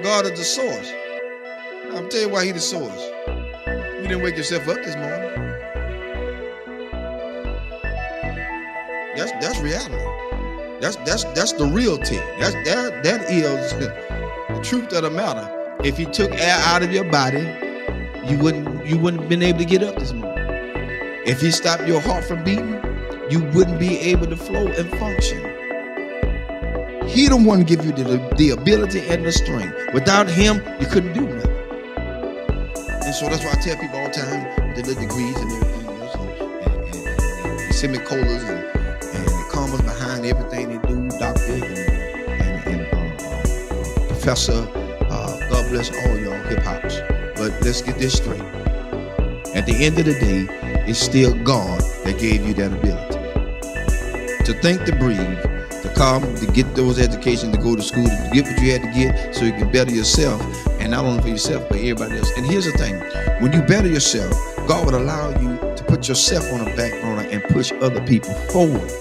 God is the source. I'm tell you why He the source. You didn't wake yourself up this morning. That's reality. That's the real thing. That is the truth of the matter. If He took air out of your body, you wouldn't have been able to get up this morning. If He stopped your heart from beating, you wouldn't be able to flow and function. He the one give you the ability and the strength. Without Him, you couldn't do nothing. And so that's why I tell people all the time with the little degrees and everything else, and semicolons and the commas behind everything they do, doctor and professor. God bless all y'all hip hops. But let's get this straight. At the end of the day, it's still God that gave you that ability to think, to breathe, to come, to get those educations, to go to school, to get what you had to get so you can better yourself, and not only for yourself, but everybody else. And here's the thing, when you better yourself, God would allow you to put yourself on the back burner and push other people forward.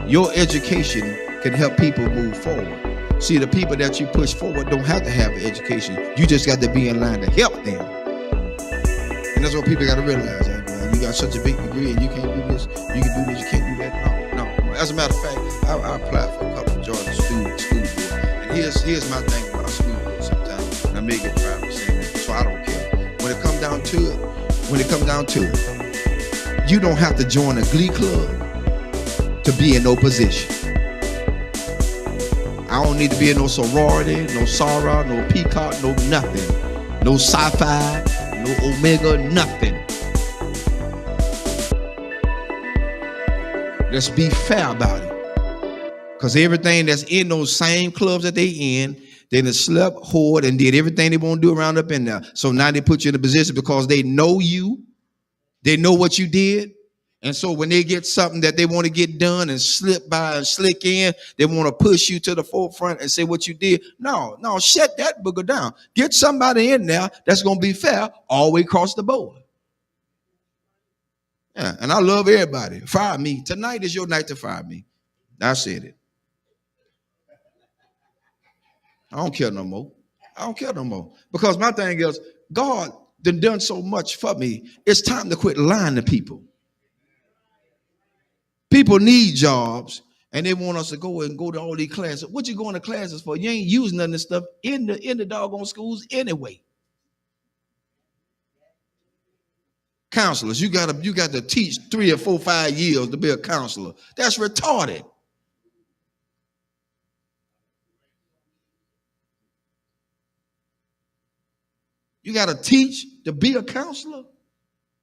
Your education can help people move forward. See, the people that you push forward don't have to have an education. You just got to be in line to help them. And that's what people got to realize. You got such a big degree and you can't do this, you can do this, you can't do that. No. As a matter of fact, I applied for a couple of Georgia school board. And here's my thing about school board sometimes. And I may get 5%, so I don't care. When it comes down to it, you don't have to join a glee club to be in no position. I don't need to be in no sorority, no Sarah, no Peacock, no nothing. No sci-fi, no Omega, nothing. Let's be fair about it. Because everything that's in those same clubs that they in, they done slept, whored, and did everything they want to do around up in there. So now they put you in a position because they know you. They know what you did. And so when they get something that they want to get done and slip by and slick in, they want to push you to the forefront and say what you did. No, shut that booger down. Get somebody in there that's going to be fair all the way across the board. Yeah, and I love everybody. Fire me. Tonight is your night to fire me. I said it. I don't care no more. Because my thing is, God done so much for me. It's time to quit lying to people. People need jobs, and they want us to go to all these classes. What you going to classes for? You ain't using none of this stuff in the doggone schools anyway. Counselors, you got to teach 3 or 4, 5 years to be a counselor. That's retarded. You got to teach to be a counselor?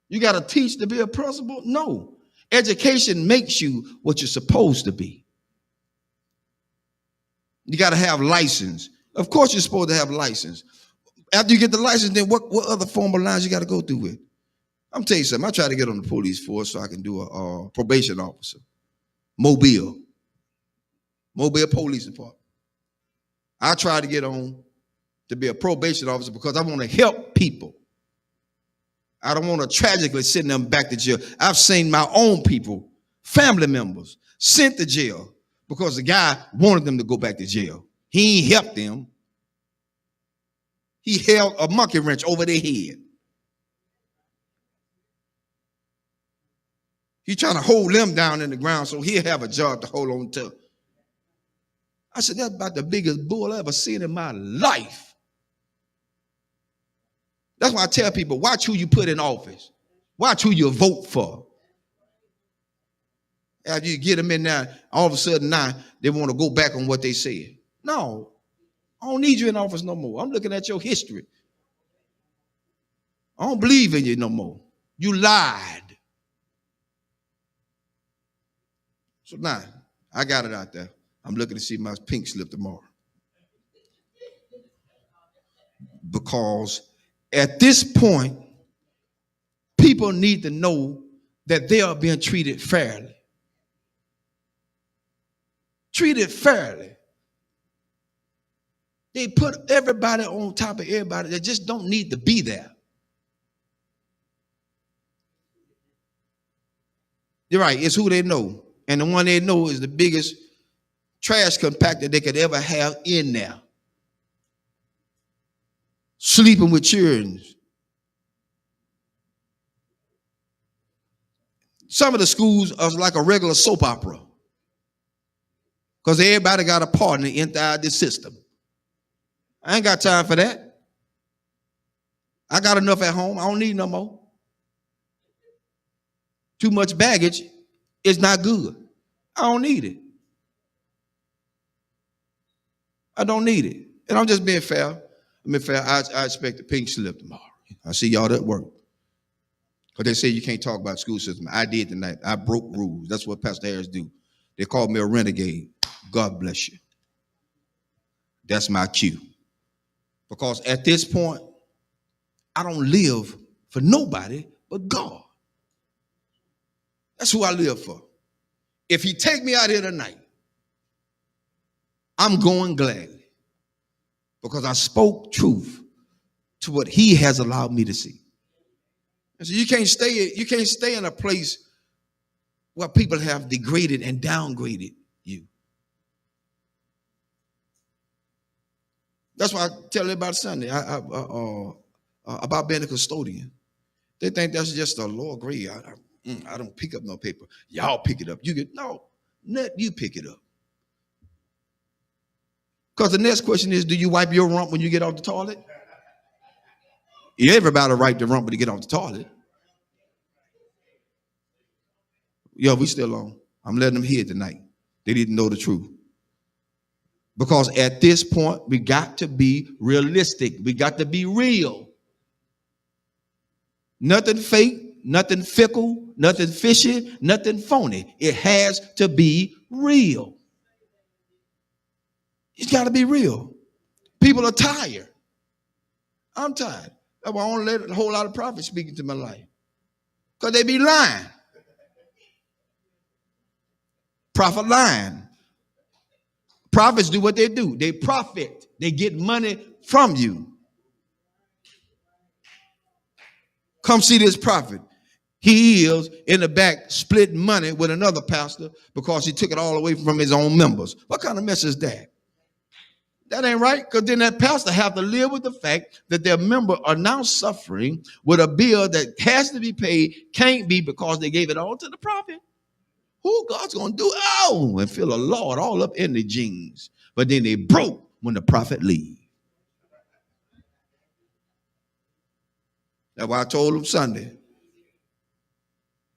You got to teach to be a principal? No. Education makes you what you're supposed to be. You got to have license. Of course you're supposed to have license. After you get the license, then what other formal lines you got to go through with? I'm telling you something. I try to get on the police force so I can do a probation officer. Mobile Police Department. I try to get on to be a probation officer because I want to help people. I don't want to tragically send them back to jail. I've seen my own people, family members, sent to jail because the guy wanted them to go back to jail. He ain't helped them. He held a monkey wrench over their head. He's trying to hold them down in the ground so he'll have a job to hold on to. I said, that's about the biggest bull I ever seen in my life. That's why I tell people, watch who you put in office. Watch who you vote for. After you get them in there, all of a sudden now they want to go back on what they said. No, I don't need you in office no more. I'm looking at your history. I don't believe in you no more. You lied. So now, I got it out there. I'm looking to see my pink slip tomorrow. Because at this point, people need to know that they are being treated fairly. Treated fairly. They put everybody on top of everybody that just don't need to be there. You're right, it's who they know. And the one they know is the biggest trash compactor they could ever have in there. sleeping with children. Some of the schools are like a regular soap opera because everybody got a partner inside this system. I ain't got time for that. I got enough at home. I don't need no more. Too much baggage is not good. I don't need it. I don't need it. And I'm just being fair. I expect a pink slip tomorrow. I see y'all at work. Because they say you can't talk about school system. I did tonight. I broke rules. That's what Pastor Harris do. They called me a renegade. God bless you. That's my cue. Because at this point, I don't live for nobody but God. That's who I live for. If he take me out here tonight, I'm going gladly. Because I spoke truth to what he has allowed me to see. And so you can't stay in a place where people have degraded and downgraded you. That's why I tell everybody Sunday about being a custodian. They think that's just a lower grade. I don't pick up no paper. Y'all pick it up. You pick it up. Because the next question is, do you wipe your rump when you get off the toilet? Everybody wipe the rump when you get off the toilet. Yo, we still on. I'm letting them hear tonight. They didn't know the truth. Because at this point, we got to be realistic. We got to be real. Nothing fake, nothing fickle, nothing fishy, nothing phony. It has to be real. It's got to be real. People are tired. I'm tired. That's why I don't let a whole lot of prophets speak into my life. Because they be lying. Prophet lying. Prophets do what they do. They profit. They get money from you. Come see this prophet. He is in the back splitting money with another pastor because he took it all away from his own members. What kind of mess is that? That ain't right, because then that pastor have to live with the fact that their members are now suffering with a bill that has to be paid, can't be because they gave it all to the prophet. Who God's going to do? Oh, and feel a Lord all up in the jeans. But then they broke when the prophet leave. That's why I told him Sunday.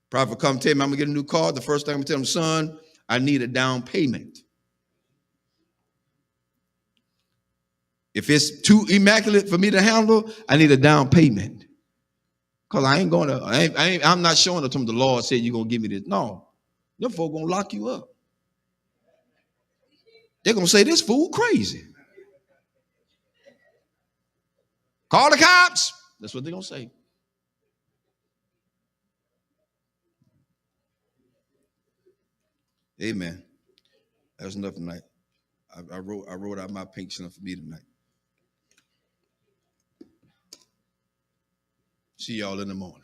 Prophet come tell me I'm going to get a new car. The first thing I'm going to tell him, son, I need a down payment. If it's too immaculate for me to handle, I need a down payment. Because I ain't going to, I'm not showing it to him the Lord said you're going to give me this. No. Them folk going to lock you up. They're going to say this fool crazy. Call the cops. That's what they're going to say. Amen. That's enough tonight. I wrote out my pink slip for me tonight. See y'all in the morning.